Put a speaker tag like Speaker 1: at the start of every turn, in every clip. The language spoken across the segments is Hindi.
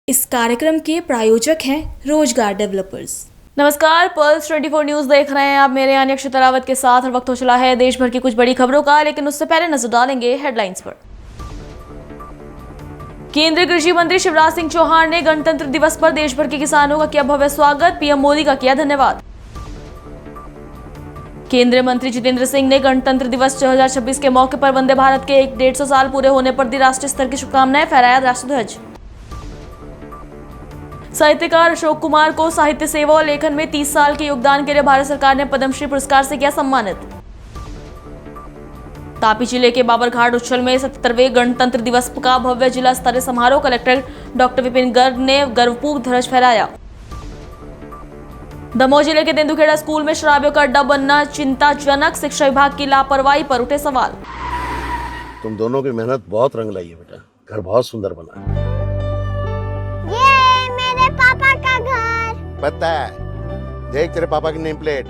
Speaker 1: इस कार्यक्रम के प्रायोजक हैं रोजगार डेवलपर्स।
Speaker 2: नमस्कार, पल्स 24 न्यूज देख रहे हैं आप। मेरे यानी अक्षत रावत के साथ और वक्त हो चला है देश भर की कुछ बड़ी खबरों का, लेकिन उससे पहले नजर डालेंगे हेडलाइंस पर। केंद्रीय कृषि मंत्री शिवराज सिंह चौहान ने गणतंत्र दिवस पर देश भर के किसानों का किया भव्य स्वागत, पीएम मोदी का किया धन्यवाद। केंद्रीय मंत्री जितेंद्र सिंह ने गणतंत्र दिवस 2026 के मौके पर वंदे भारत के 150 साल पूरे होने पर दी राष्ट्रीय स्तर की शुभकामनाएं, फहराया राष्ट्रध्वज। साहित्यकार अशोक कुमार को साहित्य सेवा और लेखन में 30 साल के योगदान के लिए भारत सरकार ने पद्मश्री पुरस्कार से किया सम्मानित। तापी जिले के बाबरघाट उच्छल में 77वें गणतंत्र दिवस का भव्य जिला स्तरीय समारोह कलेक्टर डॉक्टर विपिन गर्ग ने गर्वपूर्ण ध्वज फहराया। दमोह जिले के तेंदुखेड़ा स्कूल में शराबियों का अड्डा बनना चिंताजनक, शिक्षा विभाग की लापरवाही पर उठे सवाल।
Speaker 3: तुम दोनों की मेहनत बहुत रंग लाई है बेटा, घर बहुत सुंदर बना है।
Speaker 4: ये मेरे पापा का घर।
Speaker 3: पता है, देख तेरे पापा की नेम प्लेट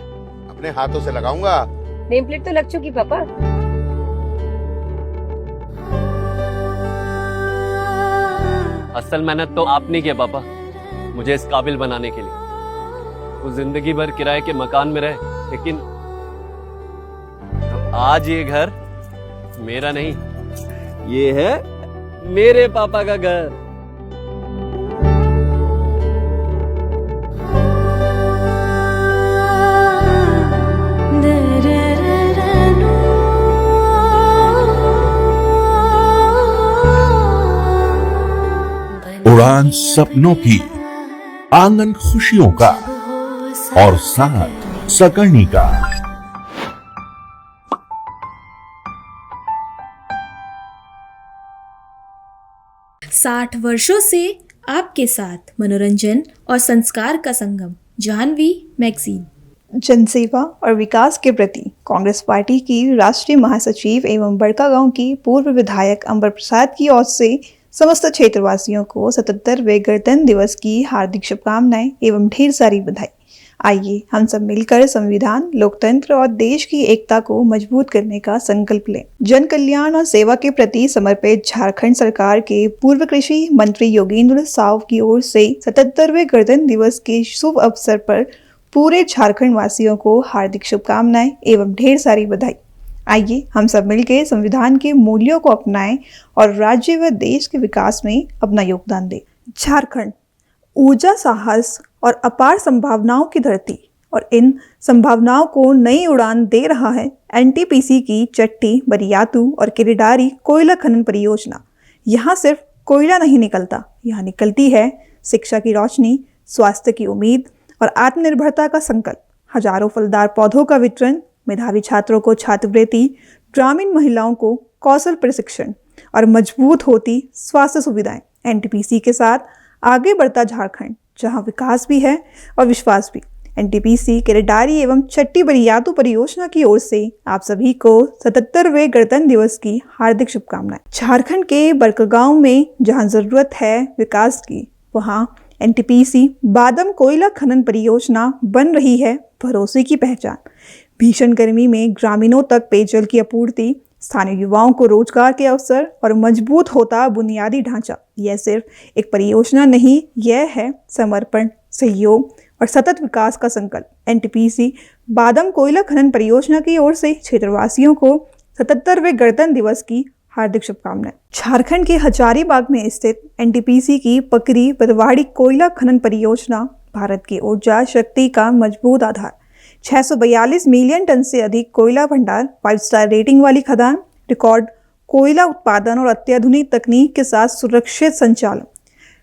Speaker 3: अपने हाथों से लगाऊंगा।
Speaker 5: नेम प्लेट तो लग चुकी पापा।
Speaker 6: असल मेहनत तो आपने किया पापा, मुझे इस काबिल बनाने के लिए। वो जिंदगी भर किराए के मकान में रहे, लेकिन आज ये घर मेरा नहीं, ये है मेरे पापा का घर।
Speaker 7: उड़ान सपनों की, आंगन खुशियों का और साथ सकर्णी का।
Speaker 1: साठ वर्षों से आपके साथ मनोरंजन और संस्कार का संगम, जाह्नवी मैगजीन।
Speaker 8: जनसेवा और विकास के प्रति कांग्रेस पार्टी की राष्ट्रीय महासचिव एवं बड़कागांव की पूर्व विधायक अंबर प्रसाद की ओर से समस्त क्षेत्रवासियों को 77वें गणतंत्र दिवस की हार्दिक शुभकामनाएं एवं ढेर सारी बधाई। आइए हम सब मिलकर संविधान, लोकतंत्र और देश की एकता को मजबूत करने का संकल्प लें। जन कल्याण और सेवा के प्रति समर्पित झारखंड सरकार के पूर्व कृषि मंत्री योगेंद्र साव की ओर से 77वें गणतंत्र दिवस के शुभ अवसर पर पूरे झारखंड वासियों को हार्दिक शुभकामनाएं एवं ढेर सारी बधाई। आइए हम सब मिलकर संविधान के मूल्यों को अपनाएं और राज्य व देश के विकास में अपना योगदान दें। झारखंड ऊर्जा, साहस और अपार संभावनाओं की धरती, और इन संभावनाओं को नई उड़ान दे रहा है एनटीपीसी की चट्टी, बरियातू और किरडारी कोयला खनन परियोजना। यहाँ सिर्फ कोयला नहीं निकलता, यहाँ निकलती है शिक्षा की रोशनी, स्वास्थ्य की उम्मीद और आत्मनिर्भरता का संकल्प। हजारों फलदार पौधों का वितरण, मेधावी छात्रों को छात्रवृत्ति, ग्रामीण महिलाओं को कौशल प्रशिक्षण और मजबूत होती स्वास्थ्य सुविधाएं। एनटीपीसी के साथ आगे बढ़ता झारखंड, जहां विकास भी है और विश्वास भी। एनटीपीसी किरडारी एवं चट्टी बरियातू परियोजना की ओर से आप सभी को 77वें गणतंत्र दिवस की हार्दिक शुभकामनाएं। झारखंड के बड़कागांव में जहां जरूरत है विकास की, वहां एनटीपीसी बादम कोयला खनन परियोजना बन रही है भरोसे की पहचान। भीषण गर्मी में ग्रामीणों तक पेयजल की आपूर्ति, स्थानीय युवाओं को रोजगार के अवसर और मजबूत होता बुनियादी ढांचा। यह सिर्फ एक परियोजना नहीं, यह है समर्पण, सहयोग और सतत विकास का संकल्प। एनटीपीसी बादम कोयला खनन परियोजना की ओर से क्षेत्रवासियों को 77वें गणतंत्र दिवस की हार्दिक शुभकामनाएं। झारखंड के हजारीबाग में स्थित एनटीपीसी की पकरी बरवाड़ी कोयला खनन परियोजना भारत की ऊर्जा शक्ति का मजबूत आधार। 642 मिलियन टन से अधिक कोयला भंडार, 5 स्टार रेटिंग वाली खदान, रिकॉर्ड कोयला उत्पादन और अत्याधुनिक तकनीक के साथ सुरक्षित संचालन।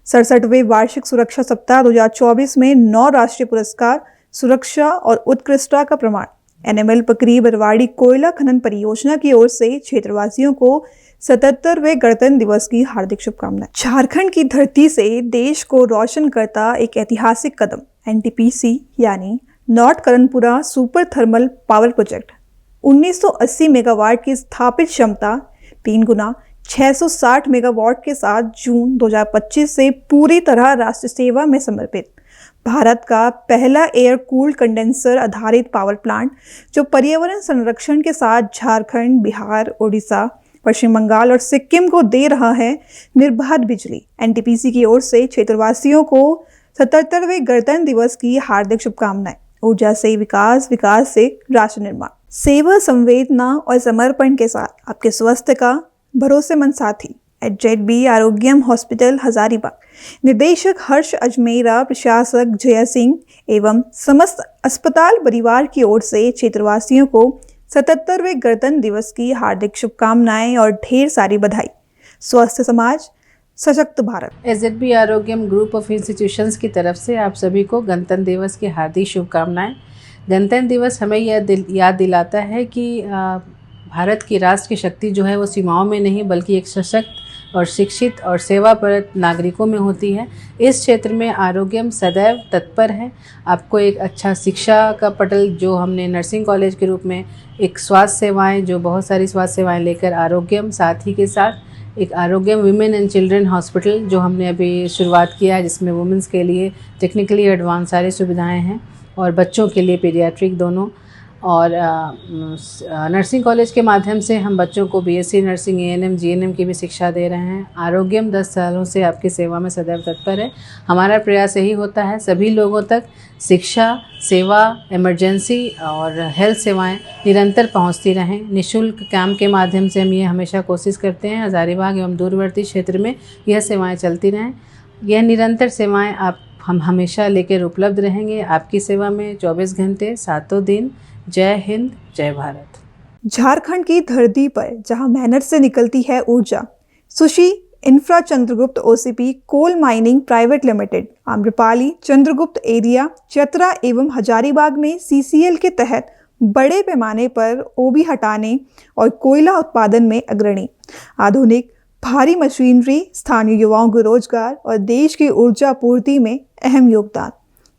Speaker 8: 67वें वार्षिक सुरक्षा सप्ताह 2024 में 9 राष्ट्रीय पुरस्कार, सुरक्षा और उत्कृष्टता का प्रमाण। एनएमएल पकरी बरवाड़ी कोयला खनन परियोजना की ओर से क्षेत्रवासियों को 77वें गणतंत्र दिवस की हार्दिक शुभकामनाएं। झारखंड की धरती से देश को रोशन करता एक ऐतिहासिक कदम एनटीपीसी यानी north Karanpura super thermal power project. 1980 megawatt की स्थापित क्षमता 3 गुना 660 मेगावाट के साथ जून 2025 से पूरी तरह राष्ट्र सेवा में समर्पित भारत का पहला एयर कूल्ड कंडेंसर आधारित पावर प्लांट, जो पर्यावरण संरक्षण के साथ झारखंड, बिहार, ओडिशा पश्चिम बंगाल और सिक्किम को दे रहा है निर्बाध बिजली। एनटीपीसी की ओर से क्षेत्रवासियों को 77वें गणतंत्र दिवस की हार्दिक शुभकामनाएं। ऊर्जा से विकास, विकास से राष्ट्र निर्माण। सेवा, संवेदना और समर्पण के साथ आपके स्वास्थ्य का भरोसेमंद साथी। एच.जेड.बी. आरोग्यम हॉस्पिटल हजारीबाग। निदेशक हर्ष अजमेरा, प्रशासक जया सिंह एवं समस्त अस्पताल परिवार की ओर से क्षेत्रवासियों को 77वें गणतंत्र दिवस की हार्दिक शुभकामनाएं और ढेर सारी बधाई। स्वस्थ समाज, सशक्त भारत।
Speaker 9: एच.जेड.बी. आरोग्यम ग्रुप ऑफ इंस्टीट्यूशंस की तरफ से आप सभी को गणतंत्र दिवस की हार्दिक शुभकामनाएं। गणतंत्र दिवस हमें यह याद दिलाता है कि भारत की राष्ट्र की शक्ति जो है वो सीमाओं में नहीं बल्कि एक सशक्त और शिक्षित और सेवापरत नागरिकों में होती है। इस क्षेत्र में आरोग्यम सदैव तत्पर है। आपको एक अच्छा शिक्षा का पटल जो हमने नर्सिंग कॉलेज के रूप में, एक स्वास्थ्य सेवाएं जो बहुत सारी स्वास्थ्य सेवाएं लेकर आरोग्यम, साथ ही के साथ एक आरोग्यम विमेन एंड चिल्ड्रन हॉस्पिटल जो हमने अभी शुरुआत किया है, जिसमें वुमेंस के लिए टेक्निकली एडवांस सारी सुविधाएँ हैं और बच्चों के लिए पीडियाट्रिक दोनों। और नर्सिंग कॉलेज के माध्यम से हम बच्चों को बीएससी नर्सिंग, एएनएम, जीएनएम की भी शिक्षा दे रहे हैं। आरोग्यम 10 सालों से आपकी सेवा में सदैव तत्पर है। हमारा प्रयास यही होता है सभी लोगों तक शिक्षा, सेवा, इमरजेंसी और हेल्थ सेवाएं निरंतर पहुंचती रहें। निःशुल्क कैंप के माध्यम से हम ये हमेशा कोशिश करते हैं हजारीबाग एवं दूरवर्ती क्षेत्र में यह सेवाएँ चलती रहें। यह निरंतर सेवाएँ हम हमेशा लेकर उपलब्ध रहेंगे आपकी सेवा में 24 घंटे 7 दिन। जय हिंद, जय भारत।
Speaker 8: झारखंड की धरती पर जहां मेहनत से निकलती है ऊर्जा, Sushee infra Chandragupt OCP coal mining private limited Amrapali, Chandragupt area, Chatra एवं हजारीबाग में सीसीएल के तहत बड़े पैमाने पर ओबी हटाने और कोयला उत्पादन में अग्रणी। आधुनिक भारी मशीनरी, स्थानीय युवाओं को रोजगार और देश की ऊर्जा पूर्ति में अहम योगदान।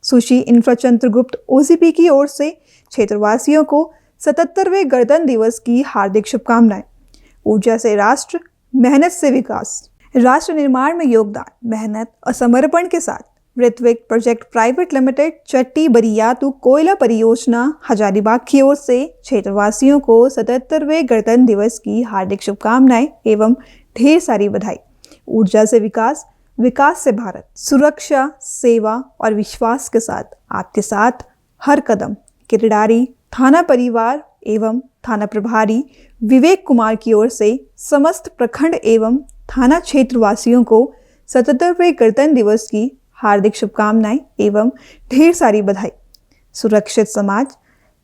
Speaker 8: सुशी इंफ्रा चंद्रगुप्त ओसीपी की ओर से क्षेत्रवासियों को 77वें गणतंत्र दिवस की हार्दिक शुभकामनाएं। ऊर्जा से राष्ट्र, मेहनत से विकास। राष्ट्र निर्माण में योगदान, मेहनत और समर्पण के साथ ऋत्विक प्रोजेक्ट प्राइवेट लिमिटेड चट्टी बरियातू कोयला परियोजना हजारीबाग की ओर से क्षेत्रवासियों को 77वें गणतंत्र दिवस की हार्दिक शुभकामनाएं एवं ढेर सारी बधाई। ऊर्जा से विकास, विकास से भारत। सुरक्षा, सेवा और विश्वास के साथ आपके साथ हर कदम। किरडारी थाना परिवार एवं थाना प्रभारी विवेक कुमार की ओर से समस्त प्रखंड एवं थाना क्षेत्रवासियों को 77वें गणतंत्र दिवस की हार्दिक शुभकामनाएं एवं ढेर सारी बधाई। सुरक्षित समाज,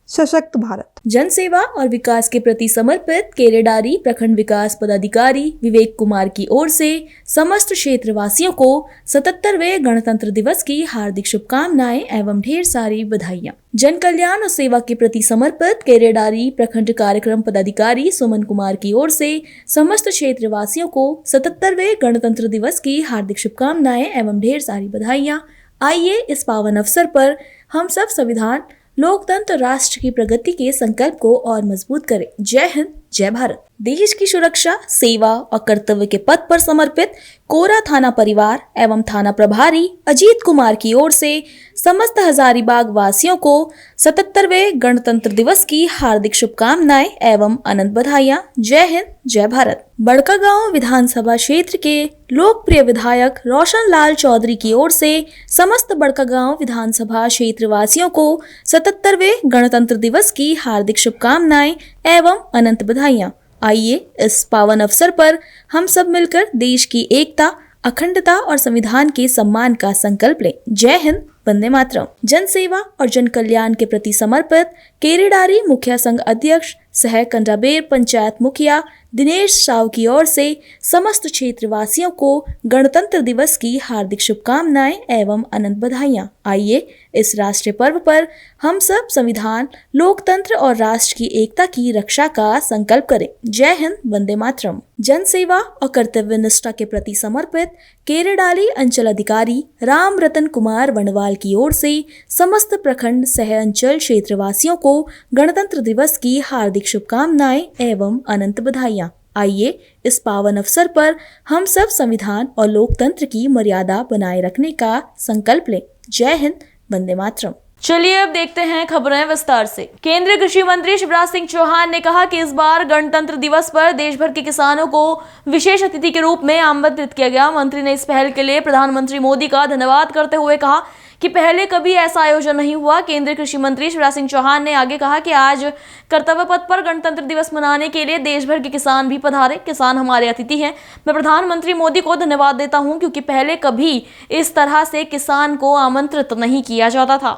Speaker 8: सशक्त भारत।
Speaker 1: जन सेवा और विकास के प्रति समर्पित केरेडारी प्रखंड विकास पदाधिकारी विवेक कुमार की ओर से समस्त क्षेत्रवासियों को 77वें गणतंत्र दिवस की हार्दिक शुभकामनाएं एवं ढेर सारी बधाइयां। जन कल्याण और सेवा के प्रति समर्पित केरेडारी प्रखंड कार्यक्रम पदाधिकारी सुमन कुमार की ओर से समस्त क्षेत्रवासियों को 77वें गणतंत्र दिवस की हार्दिक शुभकामनाएं एवं ढेर सारी बधाइयां। आइए इस पावन अवसर पर हम सब संविधान, लोकतंत्र, राष्ट्र की प्रगति के संकल्प को और मजबूत करें। जय हिंद, जय भारत। देश की सुरक्षा, सेवा और कर्तव्य के पथ पर समर्पित कोरा थाना परिवार एवं थाना प्रभारी अजीत कुमार की ओर से समस्त हजारीबाग वासियों को 77वें गणतंत्र दिवस की हार्दिक शुभकामनाएं एवं अनंत बधाइयां। जय हिंद, जय भारत। बड़कागांव विधानसभा क्षेत्र के लोकप्रिय विधायक रोशन लाल चौधरी की ओर से समस्त बड़कागांव विधानसभा क्षेत्र वासियों को 77वें गणतंत्र दिवस की हार्दिक शुभकामनाएं एवं अनंत बधाइयां। आइए इस पावन अवसर पर हम सब मिलकर देश की एकता, अखंडता और संविधान के सम्मान का संकल्प लें। जय हिंद, वंदे मातरम। जन सेवा और जन कल्याण के प्रति समर्पित केरेडारी मुखिया संघ अध्यक्ष सह कंडाबेर पंचायत मुखिया दिनेश साव की ओर से समस्त क्षेत्रवासियों को गणतंत्र दिवस की हार्दिक शुभकामनाएं एवं अनंत बधाइयां। आइए इस राष्ट्रीय पर्व पर हम सब संविधान, लोकतंत्र और राष्ट्र की एकता की रक्षा का संकल्प करें। जय हिंद, वंदे मातरम। जन सेवा और कर्तव्य निष्ठा के प्रति समर्पित केरेडाली अंचल अधिकारी राम रतन कुमार वनवाल की ओर से समस्त प्रखंड सह अंचल क्षेत्रवासियों को गणतंत्र दिवस की हार्दिक शुभकामनाएं एवं अनंत बधाइयां। आइए इस पावन अवसर पर हम सब संविधान और लोकतंत्र की मर्यादा बनाए रखने का संकल्प लें। जय हिंद, वंदे मातरम।
Speaker 2: चलिए अब देखते हैं खबरें विस्तार से। केंद्रीय कृषि मंत्री शिवराज सिंह चौहान ने कहा कि इस बार गणतंत्र दिवस पर देश भर के किसानों को विशेष अतिथि के रूप में आमंत्रित किया गया। मंत्री ने इस पहल के लिए प्रधानमंत्री मोदी का धन्यवाद करते हुए कहा कि पहले कभी ऐसा आयोजन नहीं हुआ। केंद्रीय कृषि मंत्री शिवराज सिंह चौहान ने आगे कहा कि आज कर्तव्य पथ पर गणतंत्र दिवस मनाने के लिए देश भर के किसान भी पधारे। किसान हमारे अतिथि हैं। मैं प्रधानमंत्री मोदी को धन्यवाद देता हूं क्योंकि पहले कभी इस तरह से किसान को आमंत्रित नहीं किया जाता था।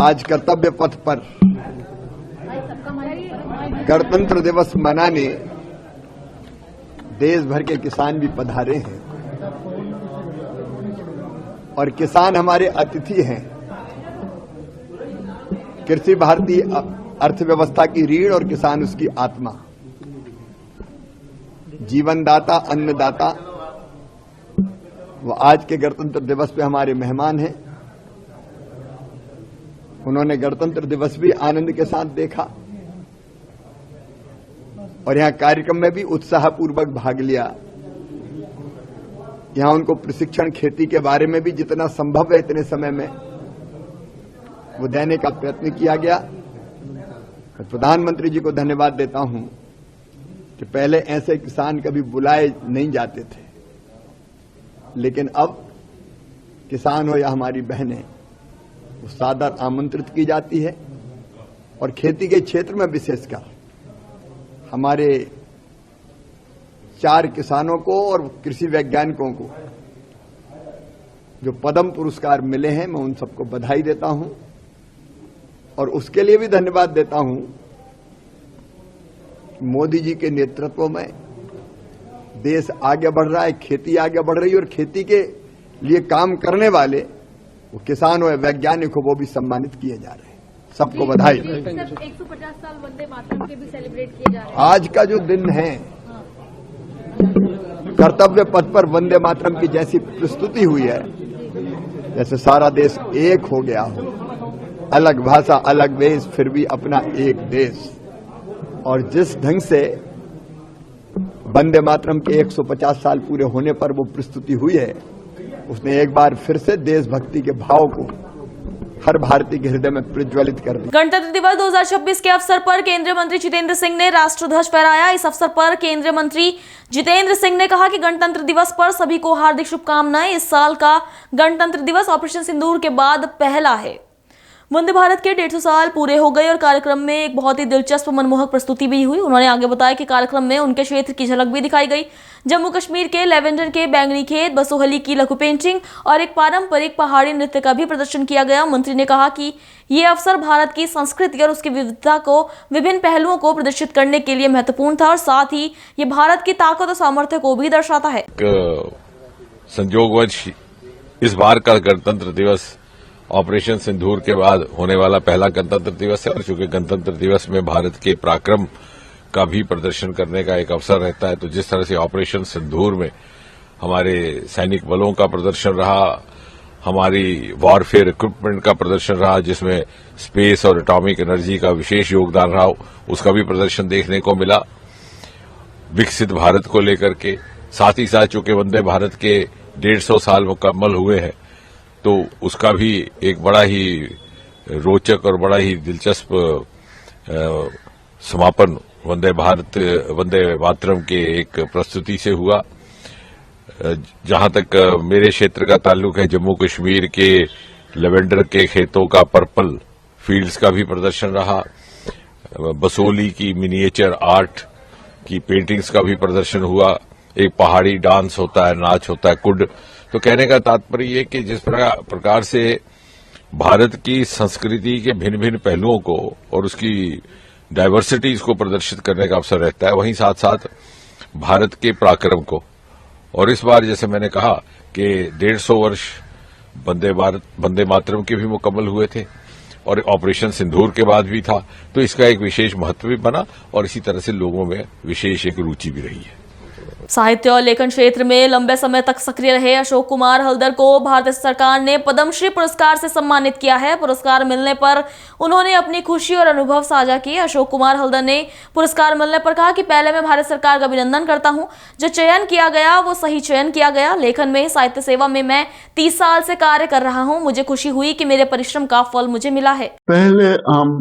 Speaker 10: आज कर्तव्य पथ पर गणतंत्र दिवस मनाने देश भर के किसान भी पधारे हैं और किसान हमारे अतिथि हैं। कृषि भारतीय अर्थव्यवस्था की रीढ़ और किसान उसकी आत्मा। जीवनदाता, अन्नदाता वो आज के गणतंत्र दिवस पे हमारे मेहमान हैं। उन्होंने गणतंत्र दिवस भी आनंद के साथ देखा और यहां कार्यक्रम में भी उत्साहपूर्वक भाग लिया। यहां उनको प्रशिक्षण खेती के बारे में भी जितना संभव है इतने समय में वो देने का प्रयत्न किया गया। मैं प्रधानमंत्री जी को धन्यवाद देता हूं कि पहले ऐसे किसान कभी बुलाए नहीं जाते थे, लेकिन अब किसान हो या हमारी बहनें वो सादर आमंत्रित की जाती है। और खेती के क्षेत्र में विशेषकर हमारे 4 किसानों को और कृषि वैज्ञानिकों को जो पद्म पुरस्कार मिले हैं, मैं उन सबको बधाई देता हूं और उसके लिए भी धन्यवाद देता हूं। मोदी जी के नेतृत्व में देश आगे बढ़ रहा है, खेती आगे बढ़ रही है और खेती के लिए काम करने वाले वो किसान हो, वैज्ञानिक हो, वो भी सम्मानित किए जा रहे हैं। सबको बधाई।
Speaker 2: 150 साल वंदे मातरम के भी सेलिब्रेट किए जा रहे हैं।
Speaker 10: आज का जो दिन है, कर्तव्य पथ पर वंदे मातरम की जैसी प्रस्तुति हुई है, जैसे सारा देश एक हो गया हो, अलग भाषा, अलग वेश, फिर भी अपना एक देश। और जिस ढंग से वंदे मातरम के 150 साल पूरे होने पर वो प्रस्तुति हुई है, उसने एक बार फिर से देशभक्ति के भाव को हर भारतीय के हृदय में प्रज्वलित कर दिया।
Speaker 2: गणतंत्र दिवस 2026 के अवसर पर केंद्रीय मंत्री जितेंद्र सिंह ने राष्ट्रध्वज फहराया। इस अवसर पर केंद्रीय मंत्री जितेंद्र सिंह ने कहा कि गणतंत्र दिवस पर सभी को हार्दिक शुभकामनाएं। इस साल का गणतंत्र दिवस ऑपरेशन सिंदूर के बाद पहला है। वंदे भारत के 150 साल पूरे हो गए और कार्यक्रम में एक बहुत ही दिलचस्प मनमोहक प्रस्तुति भी हुई। उन्होंने आगे बताया कि कार्यक्रम में उनके क्षेत्र की झलक भी दिखाई गई। जम्मू कश्मीर के लेवेंडर के बैंगनी खेत, बसोहली की लघु पेंटिंग और एक पारंपरिक पहाड़ी नृत्य का भी प्रदर्शन किया गया। मंत्री ने कहा कि ये अवसर भारत की संस्कृति और उसकी विविधता को विभिन्न पहलुओं को प्रदर्शित करने के लिए महत्वपूर्ण था और साथ ही ये भारत की ताकत और सामर्थ्य को भी दर्शाता है।
Speaker 11: संयोगवश इस बार का गणतंत्र दिवस ऑपरेशन सिंदूर के बाद होने वाला पहला गणतंत्र दिवस है और चूंकि गणतंत्र दिवस में भारत के पराक्रम का भी प्रदर्शन करने का एक अवसर रहता है, तो जिस तरह से ऑपरेशन सिंदूर में हमारे सैनिक बलों का प्रदर्शन रहा, हमारी वॉरफेयर इक्विपमेंट का प्रदर्शन रहा, जिसमें स्पेस और एटॉमिक एनर्जी का विशेष योगदान रहा, उसका भी प्रदर्शन देखने को मिला। विकसित भारत को लेकर के साथ ही साथ चूंकि वंदे भारत के 150 साल मुकम्मल हुए हैं, तो उसका भी एक बड़ा ही रोचक और बड़ा ही दिलचस्प समापन वंदे मातरम के एक प्रस्तुति से हुआ। जहां तक मेरे क्षेत्र का ताल्लुक है, जम्मू कश्मीर के लेवेंडर के खेतों का पर्पल फील्ड्स का भी प्रदर्शन रहा। बसोली की मिनिएचर आर्ट की पेंटिंग्स का भी प्रदर्शन हुआ। एक पहाड़ी डांस होता है, नाच होता है, कुड। तो कहने का तात्पर्य ये कि जिस प्रकार से भारत की संस्कृति के भिन्न भिन्न पहलुओं को और उसकी डायवर्सिटीज को प्रदर्शित करने का अवसर रहता है, वहीं साथ साथ भारत के पराक्रम को। और इस बार जैसे मैंने कहा कि 150 वर्ष वंदे मातरम के भी मुकम्मल हुए थे और ऑपरेशन सिंदूर के बाद भी था, तो इसका एक विशेष महत्व भी बना और इसी तरह से लोगों में विशेष एक रुचि भी रही है।
Speaker 2: साहित्य और लेखन क्षेत्र में लंबे समय तक सक्रिय रहे अशोक कुमार हल्दर को भारत सरकार ने पद्मश्री पुरस्कार से सम्मानित किया है। पुरस्कार मिलने पर उन्होंने अपनी खुशी और अनुभव साझा किए। अशोक कुमार हल्दर ने पुरस्कार मिलने पर कहा कि पहले मैं भारत सरकार का अभिनंदन करता हूं। जो चयन किया गया वो सही चयन किया गया। लेखन में, साहित्य सेवा में मैं 30 साल से कार्य कर रहा हूं। मुझे खुशी हुई कि मेरे परिश्रम का फल मुझे मिला है।
Speaker 12: पहले हम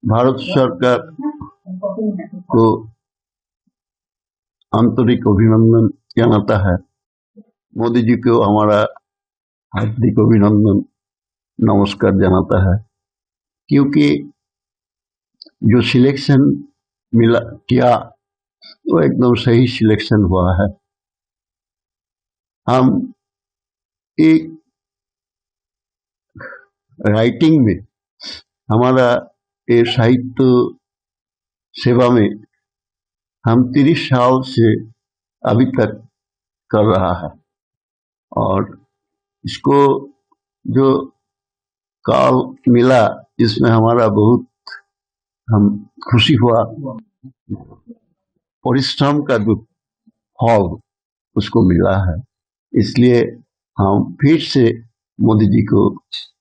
Speaker 12: भारत सरकार को आंतरिक अभिनंदन जनाता है। मोदी जी को हमारा हार्दिक अभिनंदन, नमस्कार जनाता है, क्योंकि जो सिलेक्शन मिला किया वो एकदम सही सिलेक्शन हुआ है। हम एक राइटिंग में, हमारा ये साहित्य सेवा में हम 30 साल से अभी तक कर रहा है, और इसको जो काल मिला इसमें हमारा बहुत हम खुशी हुआ। परिश्रम का जो फल उसको मिला है, इसलिए हम फिर से मोदी जी को,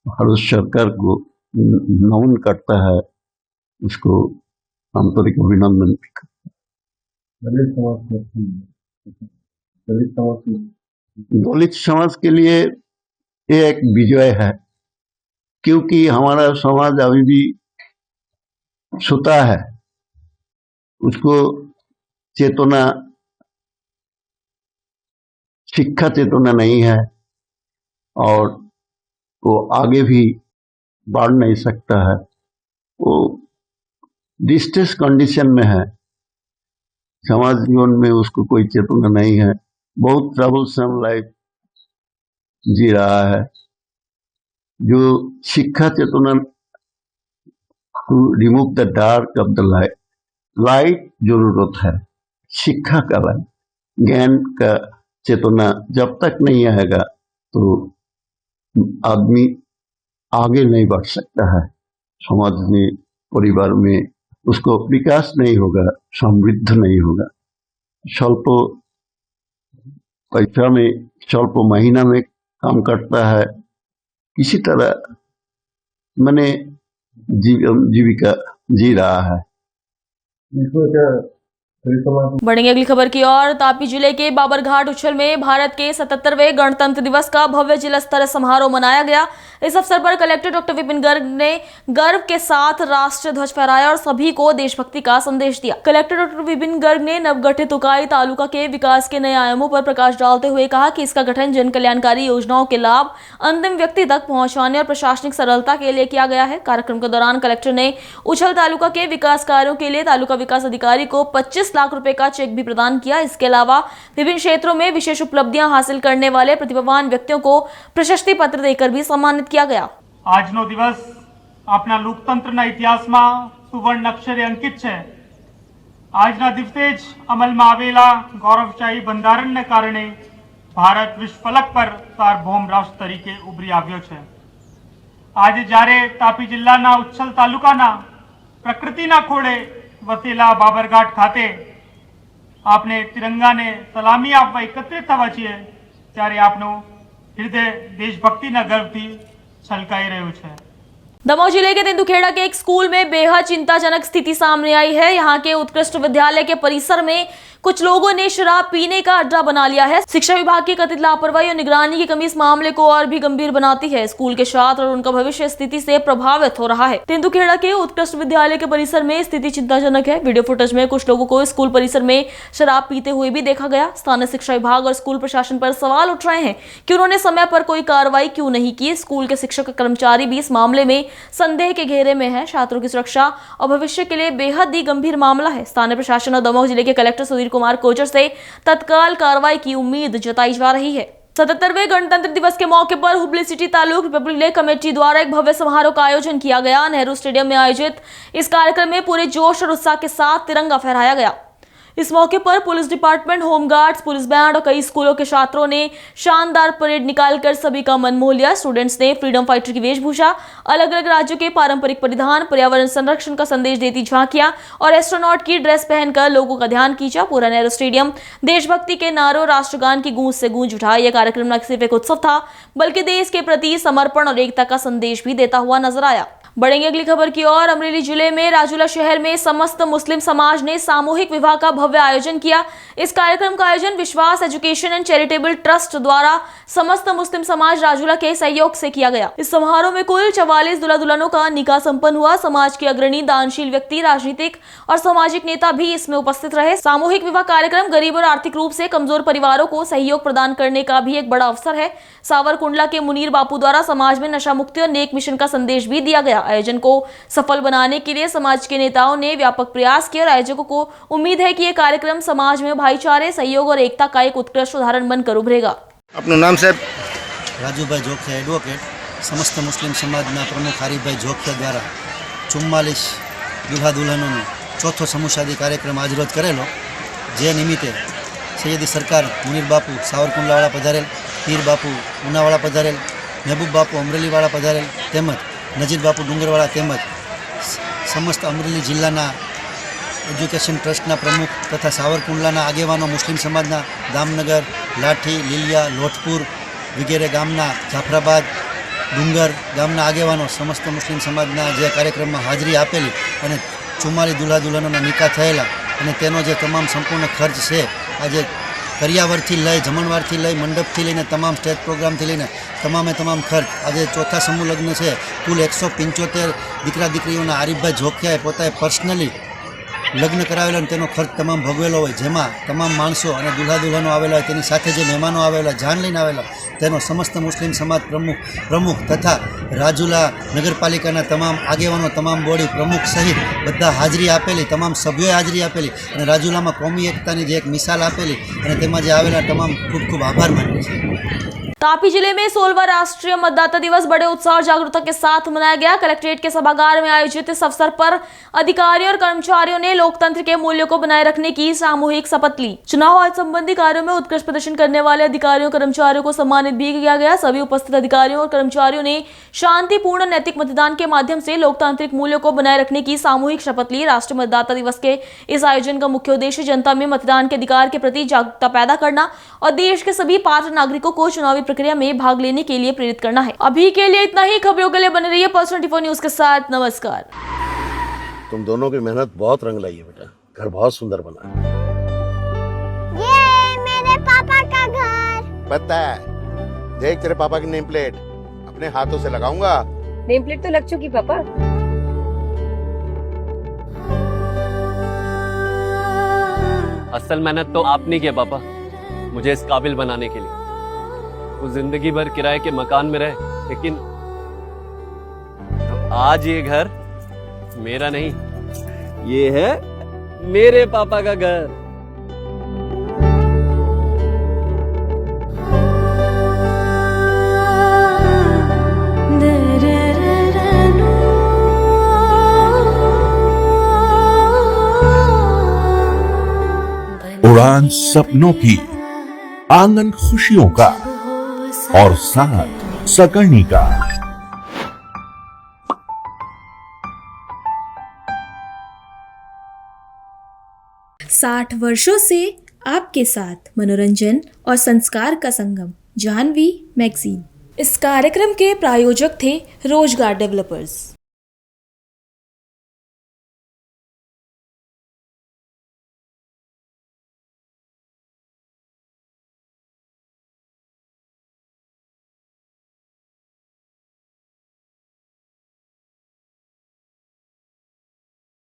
Speaker 12: भारत सरकार को नमन करता है, उसको आंतरिक अभिनंदन। दलित समाज के लिए ये एक विजय है, क्योंकि हमारा समाज अभी भी सोता है, उसको चेतना, शिक्षा चेतना नहीं है, और वो आगे भी बढ़ नहीं सकता है। वो डिस्ट्रेस कंडीशन में है, समाज जीवन में उसको कोई चेतना नहीं है, बहुत ट्रबलसम लाइफ जी रहा है। जो शिक्षा चेतना, to remove the dark of the light, light जरूरत है, शिक्षा का लाइट, ज्ञान का चेतना जब तक नहीं आएगा तो आदमी आगे नहीं बढ़ सकता है। समाज में, परिवार में उसको विकास नहीं होगा, समृद्ध नहीं होगा। स्वल्प पैसा में, स्वल्प महीना में काम करता है, किसी तरह मैंने जीविका जी रहा है।
Speaker 2: बढ़ेंगे अगली खबर की ओर। तापी जिले के बाबरघाट उछल में भारत के 77वें गणतंत्र दिवस का भव्य जिला स्तरीय समारोह मनाया गया। इस अवसर पर कलेक्टर डॉक्टर विपिन गर्ग ने गर्व के साथ राष्ट्रीय ध्वज फहराया और सभी को देशभक्ति का संदेश दिया। कलेक्टर डॉक्टर विपिन गर्ग ने नवगठित उकाई तालुका के विकास के नए आयामों पर प्रकाश डालते हुए कहा कि इसका गठन जन कल्याणकारी योजनाओं के लाभ अंतिम व्यक्ति तक पहुंचाने और प्रशासनिक सरलता के लिए किया गया है। कार्यक्रम के दौरान कलेक्टर ने उछल तालुका के विकास कार्यों के लिए तालुका विकास अधिकारी को 25 लाख रुपए का चेक भी प्रदान किया। इसके अलावा विभिन्न क्षेत्रों में विशेष उपलब्धियां हासिल करने वाले प्रतिभावान व्यक्तियों को प्रशस्ति पत्र देकर भी सम्मानित किया गया।
Speaker 13: આજનો દિવસ આપણા લોકતંત્રના ઇતિહાસમાં સુવર્ણ અક્ષરે અંકિત છે। આજના દિવસે જ અમલમાં આવેલા ગૌરવશાળી બંધારણને કારણે ભારત વિશ્વ ફલક પર સાર્વભૌમ રાષ્ટ્ર તરીકે ઉભરી આવ્યો છે। આજે જ્યારે તાપી જિલ્લાના ઉચ્છલ તાલુકાના પ્રકૃતિના ખોળે વસેલા બાબરઘાટ ખાતે આપણે તિરંગાને સલામી આપવા એકત્રિત થવા છીએ, ત્યારે આપણું હૃદય દેશભક્તિના ગર્વથી छलकाई રહ્યું છે।
Speaker 2: दमोह जिले के तेंदुखेड़ा के एक स्कूल में बेहद चिंताजनक स्थिति सामने आई है। यहाँ के उत्कृष्ट विद्यालय के परिसर में कुछ लोगों ने शराब पीने का अड्डा बना लिया है। शिक्षा विभाग की कथित लापरवाही और निगरानी की कमी इस मामले को और भी गंभीर बनाती है। स्कूल के छात्र और उनका भविष्य स्थिति से प्रभावित हो रहा है। तेंदुखेड़ा के उत्कृष्ट विद्यालय के परिसर में स्थिति चिंताजनक है। वीडियो फुटेज में कुछ लोगों को स्कूल परिसर में शराब पीते हुए भी देखा गया। स्थानीय शिक्षा विभाग और स्कूल प्रशासन पर सवाल उठ रहे हैं कि उन्होंने समय पर कोई कार्रवाई क्यों नहीं की। स्कूल के शिक्षक कर्मचारी भी इस मामले में संदेह के घेरे में है। छात्रों की सुरक्षा और भविष्य के लिए बेहद ही गंभीर मामला है। स्थानीय प्रशासन और दमोह जिले के कलेक्टर सुधीर कुमार कोचर से तत्काल कार्रवाई की उम्मीद जताई जा रही है। 77वें गणतंत्र दिवस के मौके पर Hubli city taluk Republic day committee द्वारा एक भव्य समारोह का आयोजन किया गया। नेहरू स्टेडियम में आयोजित इस कार्यक्रम में पूरे जोश और उत्साह के साथ तिरंगा फहराया गया। इस मौके पर police department, home guards, police band और कई स्कूलों के छात्रों ने शानदार परेड निकालकर सभी का मन मोह लिया। स्टूडेंट्स ने फ्रीडम फाइटर की वेशभूषा, अलग अलग राज्यों के पारंपरिक परिधान, पर्यावरण संरक्षण का संदेश देती झांकियां और एस्ट्रोनॉट की ड्रेस पहनकर लोगों का ध्यान खींचा। पूरा नेहरू स्टेडियम देशभक्ति के नारों, राष्ट्रगान की गूंज से गूंज उठा। यह कार्यक्रम न सिर्फ एक उत्सव था बल्कि देश के प्रति समर्पण और एकता का संदेश भी देता हुआ नजर आया। बढ़ेंगे अगली खबर की ओर। अमरेली जिले में राजूला शहर में समस्त मुस्लिम समाज ने सामूहिक विवाह का भव्य आयोजन किया। इस कार्यक्रम का आयोजन विश्वास एजुकेशन एंड चैरिटेबल ट्रस्ट द्वारा समस्त मुस्लिम समाज राजूला के सहयोग से किया गया। इस समारोह में कुल 44 दुल्हा दुल्हनों का निकाह संपन्न हुआ। समाज के अग्रणी, दानशील व्यक्ति, राजनीतिक और सामाजिक नेता भी इसमें उपस्थित रहे। सामूहिक विवाह कार्यक्रम गरीब और आर्थिक रूप से कमजोर परिवारों को सहयोग प्रदान करने का भी एक बड़ा अवसर है। सावरकुंडला के मुनीर बापू द्वारा समाज में नशा मुक्ति और नेक मिशन का संदेश भी दिया गया। आयोजन को सफल बनाने के लिए समाज के नेताओं ने व्यापक प्रयास किए और आयोजकों को उम्मीद है कि यह कार्यक्रम समाज में भाईचारे, सहयोग और एकता का एक उत्कृष्ट उदाहरण बनकर उभरेगा।
Speaker 14: अपना नाम साहब?
Speaker 15: રાજુભાઈ જોખિયા, એડવોકેટ, સમસ્ત મુસ્લિમ સમાજના પ્રમુખ હરીફભાઈ જોખિયા દ્વારા 44 દુલ્હા દુલ્હનોનો ચોથો સમૂહ શાદી કાર્યક્રમ આજરોજ કરેલો, જે નિમિત્તે સૈયદી સરકાર મુનીર બાપુ સાવરકુંડલાવાળા પધારેલ, પીર બાપુ ઉનાવાળા પધારેલ, મહેબૂબ બાપુ અમરેલીવાળા પધારેલ, તેમજ નજીર બાપુ ડુંગરવાળા, તેમજ સમસ્ત અમરેલી જિલ્લાના એજ્યુકેશન ટ્રસ્ટના પ્રમુખ તથા સાવરકુંડલાના આગેવાનો, મુસ્લિમ સમાજના દામનગર, લાઠી, લીલિયા, લોથપુર વગેરે ગામના, જાફરાબાદ, ડુંગર ગામના આગેવાનો સમસ્ત મુસ્લિમ સમાજના જે કાર્યક્રમમાં હાજરી આપેલી અને 44 દુલ્હા દુલ્હનોના નિકાહ થયેલા અને તેનો જે તમામ સંપૂર્ણ ખર્ચ છે, આજે કરિયાવરથી લઈ, જમણવારથી લઈ, મંડપથી લઈને તમામ સ્ટેજ પ્રોગ્રામથી લઈને તમામે તમામ ખર્ચ આજે ચોથા સમૂહ લગ્ન છે, કુલ 175 દીકરા દીકરીઓના આરીફભાઈ જોખિયાએ પોતાએ પર્સનલી લગ્ન કરાવેલા અને તેનો ખર્ચ તમામ ભોગવેલો હોય, જેમાં તમામ માણસો અને દુલ્હા દુલ્હનો આવેલા હોય, તેની સાથે જે મહેમાનો આવેલા, જાન લઈને આવેલા, તેનો સમસ્ત મુસ્લિમ સમાજ પ્રમુખ તથા રાજુલા નગરપાલિકાના તમામ આગેવાનો, તમામ બોડી પ્રમુખ સહિત બધા હાજરી આપેલી, તમામ સભ્યોએ હાજરી આપેલી અને રાજુલામાં કોમી એકતાની જે એક મિસાલ આપેલી અને તેમાં જે આવેલા તમામ ખૂબ ખૂબ આભાર માનીએ છીએ।
Speaker 2: तापी जिले में 16वां राष्ट्रीय मतदाता दिवस बड़े उत्साह और जागरूकता के साथ मनाया गया। कलेक्ट्रेट के सभागार में आयोजित इस अवसर पर अधिकारियों और कर्मचारियों ने लोकतंत्र के मूल्यों को बनाए रखने की सामूहिक शपथ ली। चुनाव आयोग संबंधी कार्यों में उत्कृष्ट प्रदर्शन करने वाले अधिकारियों कर्मचारियों को सम्मानित भी किया गया। सभी उपस्थित अधिकारियों और कर्मचारियों ने शांतिपूर्ण नैतिक मतदान के माध्यम से लोकतांत्रिक मूल्यों को बनाए रखने की सामूहिक शपथ ली। राष्ट्रीय मतदाता दिवस के इस आयोजन का मुख्य उद्देश्य जनता में मतदान के अधिकार के प्रति जागरूकता पैदा करना और देश के सभी पात्र नागरिकों को चुनावी प्रक्रिया में भाग लेने के लिए प्रेरित करना है। अभी के लिए इतना ही। खबरों के लिए बने रहिए पल्स 24 न्यूज के साथ। नमस्कार।
Speaker 3: तुम दोनों की मेहनत बहुत रंग लाई है बेटा, घर बहुत सुंदर बना है।
Speaker 4: ये मेरे पापा का घर।
Speaker 14: पता है, देख तेरे पापा की नेम प्लेट अपने हाथों से लगाऊंगा।
Speaker 5: नेम प्लेट तो लग चुकी पापा।
Speaker 6: असल मेहनत तो आपने की है पापा, मुझे इस काबिल बनाने के लिए। वो जिंदगी भर किराए के मकान में रहे, लेकिन तो आज ये घर मेरा नहीं, ये है मेरे पापा का घर।
Speaker 7: उड़ान सपनों की, आंगन खुशियों का और साथ सकर्णी का।
Speaker 1: 60 वर्षों से आपके साथ मनोरंजन और संस्कार का संगम, जाह्नवी मैगजीन। इस कार्यक्रम के प्रायोजक थे रोजगार डेवलपर्स।